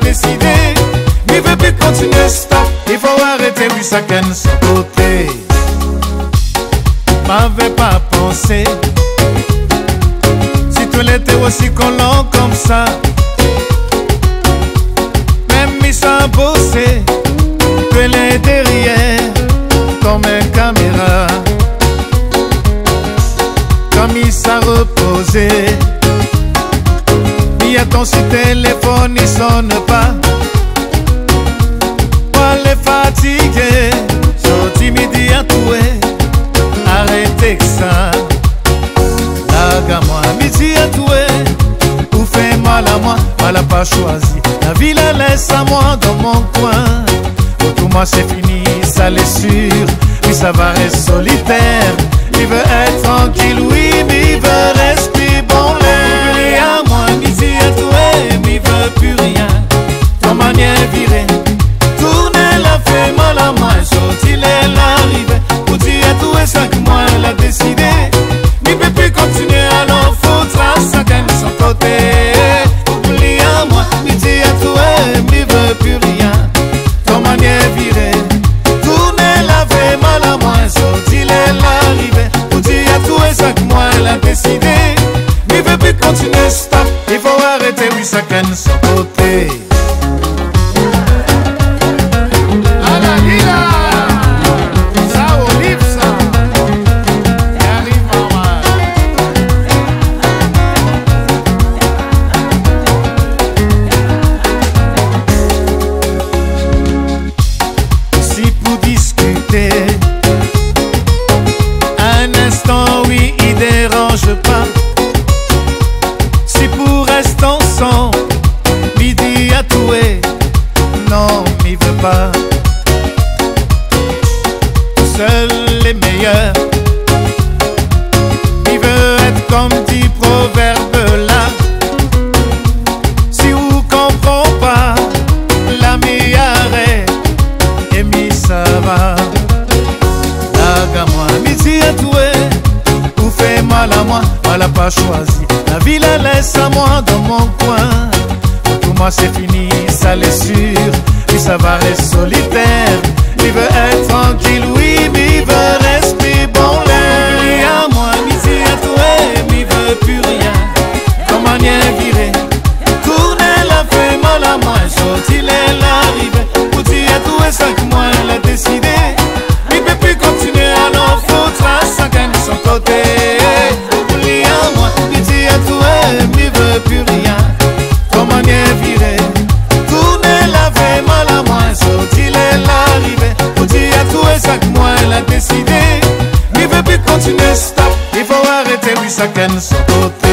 décidé. Il veut plus continuer, stop. Il faut arrêter, oui, ça gagne son côté. M'avais pas pensé. Si tu l'étais aussi collant comme ça. Même mis sans bosser. Que les derrière. Comme une caméra. Comme il s'est reposé. Il attend si téléphone il sonne pas. Moi les fatigué, sorti midi à touer. Arrêtez que ça. Laga-moi midi à touer. Ou fait mal à moi, mal à pas choisi. La vie la laisse à moi dans mon coin. Pour moi c'est fini, ça l'est sûr. Puis ça va rester solitaire. Il veut être tranquille, oui, mais il veut respirer bon l'air. À moi, midi à touer, mais il veut plus rien. Ton manière virée, tourner la fait mal à moi. Sorti il est l'arrivée, pour dire à touer 5 mois, elle a décidé. Il peut plus continuer, alors faudra ça gagne son côté. Oublie à moi, midi à touer, mais il veut plus rien. Ton manière virée, tourner la fait mal à moi. Sorti il est l'arrivée. Tous les 5 mois elle a décidé. Il veut plus continuer, stop. Il faut arrêter, oui, ça gagne son côté. Ça olive ça. Il arrive maman. Si pour discuter oui, il dérange pas. Si pour rester ensemble, midi à touer, non, il veut pas. Seul les meilleurs, il veut être comme dit proverbe là. Si vous comprenez pas, la meilleure est, et mi ça va. Laga-moi, midi à touer. Fait mal à moi, mal à pas choisi. La vie la laisse à moi dans mon coin. Pour moi c'est fini, ça l'est sûr. Puis ça va rester solitaire. Il veut être tranquille, oui, mais il veut respirer bon l'air. Il à moi, midi à touer, mais il veut plus rien. Comme manière virée, tourner la fait mal à moi. Sorti il est l'arrivée, pour dire à touer 5 mois, elle a décidé. Il peut plus continuer, alors faudra ça gagne son côté. Plus rien, ton manière virée, tourner la veille mal à moi. Sorti il est l'arrivée, pour dire à tous les 5 mois elle a décidé. Il veut plus continuer, stop. Il faut arrêter, oui, ça gagne son côté.